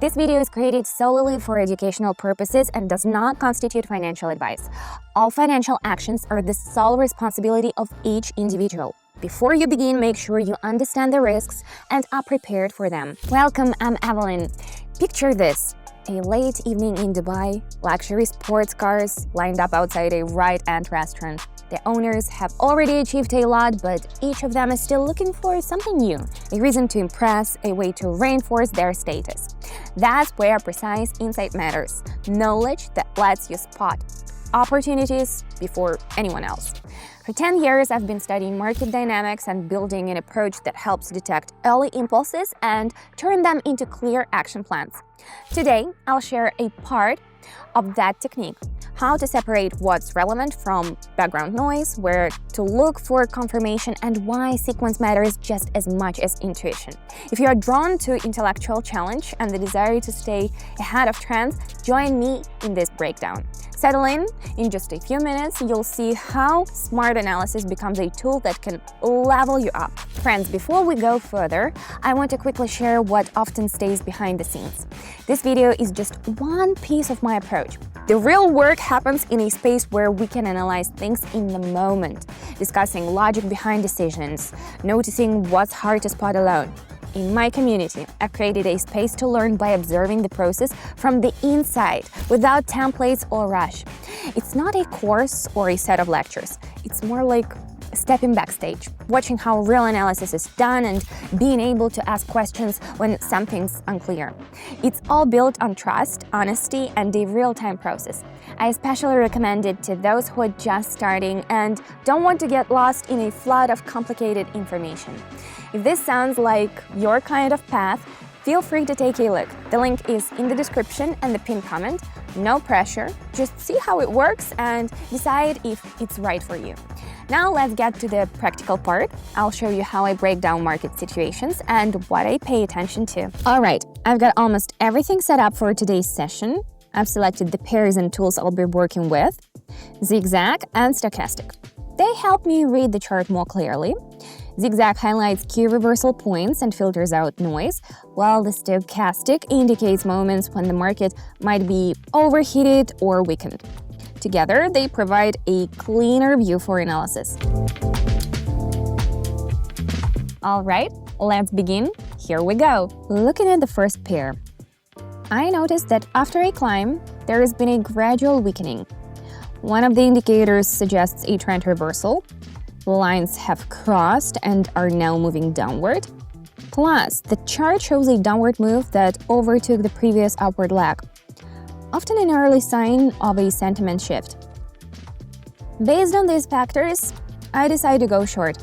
This video is created solely for educational purposes and does not constitute financial advice. All financial actions are the sole responsibility of each individual. Before you begin, make sure you understand the risks and are prepared for them. Welcome, I'm Evelyn. Picture this. A late evening in Dubai, luxury sports cars lined up outside a right-hand restaurant. The owners have already achieved a lot, but each of them is still looking for something new, a reason to impress, a way to reinforce their status. That's where precise insight matters, knowledge that lets you spot opportunities before anyone else. For 10 years, I've been studying market dynamics and building an approach that helps detect early impulses and turn them into clear action plans. Today, I'll share a part of that technique, how to separate what's relevant from background noise, where to look for confirmation, and why sequence matters just as much as intuition. If you are drawn to intellectual challenge and the desire to stay ahead of trends, join me in this breakdown. Settle in just a few minutes, you'll see how smart analysis becomes a tool that can level you up. Friends, before we go further, I want to quickly share what often stays behind the scenes. This video is just one piece of my approach. The real work happens in a space where we can analyze things in the moment, discussing logic behind decisions, noticing what's hard to spot alone. In my community, I've created a space to learn by observing the process from the inside, without templates or rush. It's not a course or a set of lectures. It's more like stepping backstage, watching how real analysis is done and being able to ask questions when something's unclear. It's all built on trust, honesty, and a real-time process. I especially recommend it to those who are just starting and don't want to get lost in a flood of complicated information. If this sounds like your kind of path, feel free to take a look. The link is in the description and the pinned comment. No pressure, just see how it works and decide if it's right for you. Now let's get to the practical part. I'll show you how I break down market situations and what I pay attention to. All right, I've got almost everything set up for today's session. I've selected the pairs and tools I'll be working with, Zigzag and Stochastic. They help me read the chart more clearly. Zigzag highlights key reversal points and filters out noise, while the Stochastic indicates moments when the market might be overheated or weakened. Together, they provide a cleaner view for analysis. All right, let's begin. Here we go. Looking at the first pair, I noticed that after a climb, there has been a gradual weakening. One of the indicators suggests a trend reversal. The lines have crossed and are now moving downward. Plus, the chart shows a downward move that overtook the previous upward leg, often an early sign of a sentiment shift. Based on these factors, I decide to go short.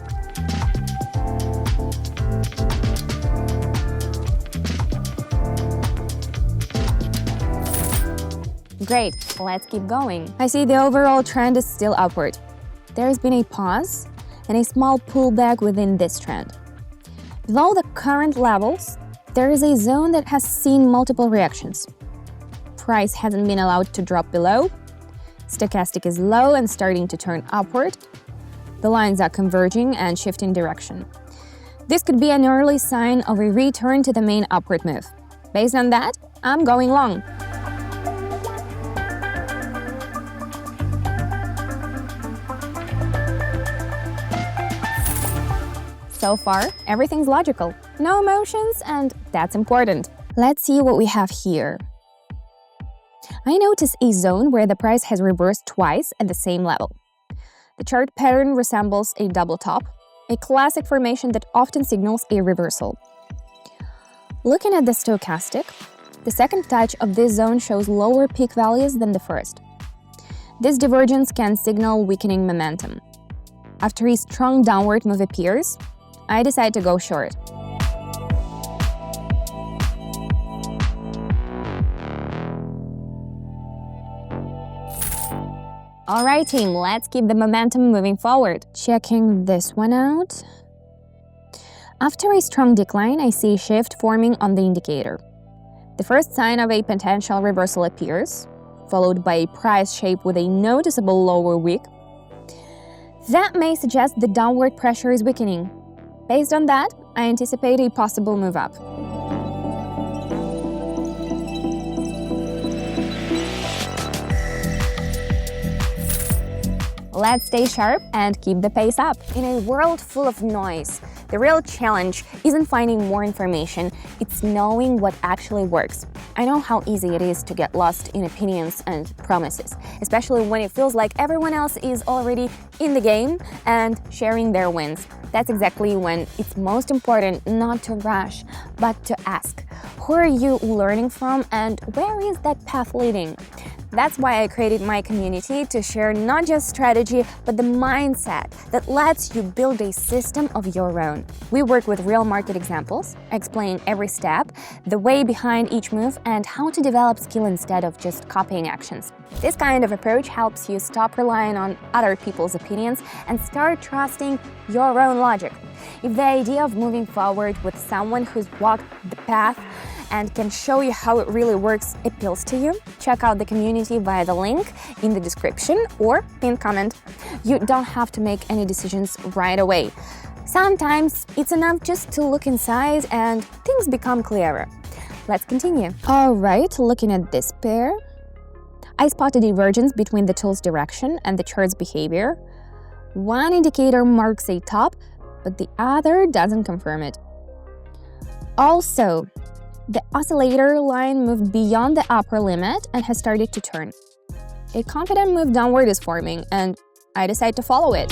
Great, let's keep going. I see the overall trend is still upward. There has been a pause and a small pullback within this trend. Below the current levels, there is a zone that has seen multiple reactions. Price hasn't been allowed to drop below. Stochastic is low and starting to turn upward. The lines are converging and shifting direction. This could be an early sign of a return to the main upward move. Based on that, I'm going long. So far, everything's logical. No emotions, and that's important. Let's see what we have here. I notice a zone where the price has reversed twice at the same level. The chart pattern resembles a double top, a classic formation that often signals a reversal. Looking at the Stochastic, the second touch of this zone shows lower peak values than the first. This divergence can signal weakening momentum. After a strong downward move appears, I decide to go short. All right, team, let's keep the momentum moving forward. Checking this one out. After a strong decline, I see a shift forming on the indicator. The first sign of a potential reversal appears, followed by a price shape with a noticeable lower wick. That may suggest the downward pressure is weakening. Based on that, I anticipate a possible move up. Let's stay sharp and keep the pace up. In a world full of noise, the real challenge isn't finding more information, it's knowing what actually works. I know how easy it is to get lost in opinions and promises, especially when it feels like everyone else is already in the game and sharing their wins. That's exactly when it's most important not to rush, but to ask, who are you learning from and where is that path leading? That's why I created my community to share not just strategy, but the mindset that lets you build a system of your own. We work with real market examples, explain every step, the way behind each move, and how to develop skill instead of just copying actions. This kind of approach helps you stop relying on other people's opinions and start trusting your own logic. If the idea of moving forward with someone who's walked the path and can show you how it really works appeals to you, check out the community via the link in the description or pinned comment. You don't have to make any decisions right away. Sometimes it's enough just to look inside and things become clearer. Let's continue. All right, looking at this pair, I spotted a divergence between the tool's direction and the chart's behavior. One indicator marks a top, but the other doesn't confirm it. Also, the oscillator line moved beyond the upper limit and has started to turn. A confident move downward is forming, and I decide to follow it.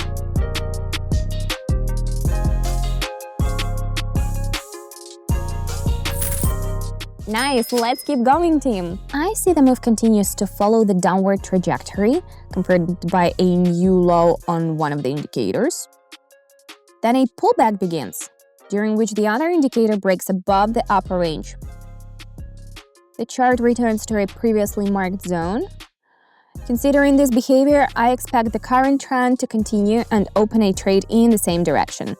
Nice, let's keep going, team. I see the move continues to follow the downward trajectory, confirmed by a new low on one of the indicators. Then a pullback begins, during which the other indicator breaks above the upper range. The chart returns to a previously marked zone. Considering this behavior, I expect the current trend to continue and open a trade in the same direction.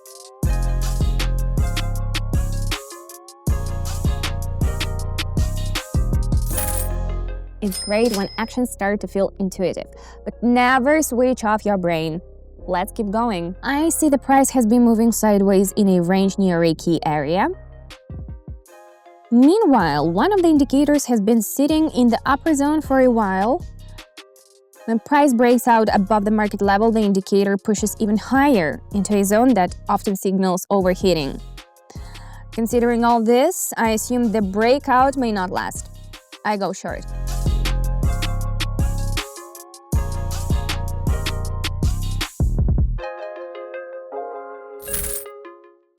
It's great when actions start to feel intuitive, but never switch off your brain. Let's keep going. I see the price has been moving sideways in a range near a key area. Meanwhile, one of the indicators has been sitting in the upper zone for a while. When price breaks out above the market level, the indicator pushes even higher into a zone that often signals overheating. Considering all this, I assume the breakout may not last. I go short.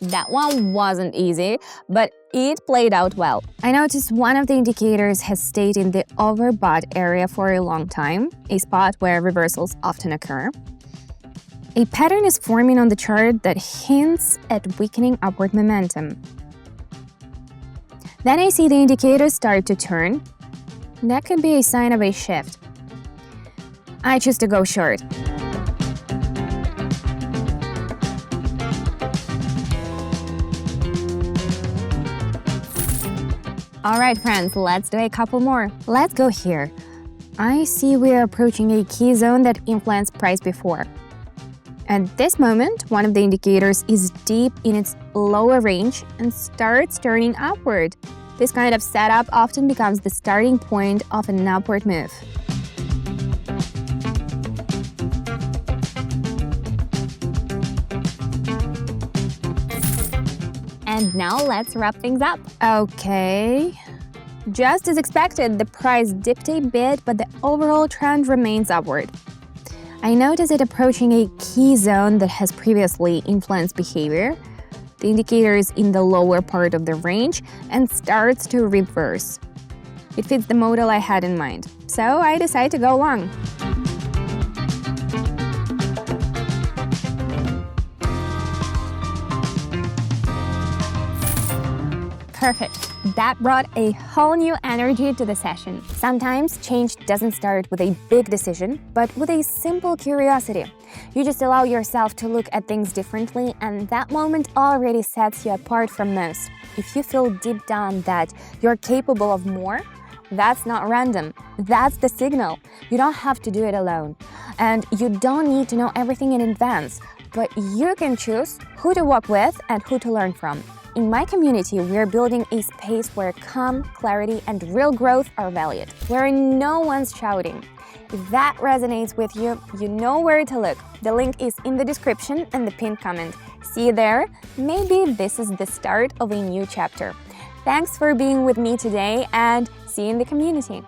That one wasn't easy, but it played out well. I noticed one of the indicators has stayed in the overbought area for a long time, a spot where reversals often occur. A pattern is forming on the chart that hints at weakening upward momentum. Then I see the indicators start to turn. That could be a sign of a shift. I choose to go short. All right, friends, let's do a couple more. Let's go here. I see we are approaching a key zone that influenced price before. At this moment, one of the indicators is deep in its lower range and starts turning upward. This kind of setup often becomes the starting point of an upward move. And now let's wrap things up. Okay. Just as expected, the price dipped a bit, but the overall trend remains upward. I notice it approaching a key zone that has previously influenced behavior. The indicator is in the lower part of the range and starts to reverse. It fits the model I had in mind, so I decide to go long. Perfect. That brought a whole new energy to the session. Sometimes change doesn't start with a big decision, but with a simple curiosity. You just allow yourself to look at things differently, and that moment already sets you apart from most. If you feel deep down that you're capable of more, that's not random. That's the signal. You don't have to do it alone. And you don't need to know everything in advance, but you can choose who to work with and who to learn from. In my community, we're building a space where calm, clarity, and real growth are valued, where no one's shouting. If that resonates with you, you know where to look. The link is in the description and the pinned comment. See you there. Maybe this is the start of a new chapter. Thanks for being with me today and see you in the community.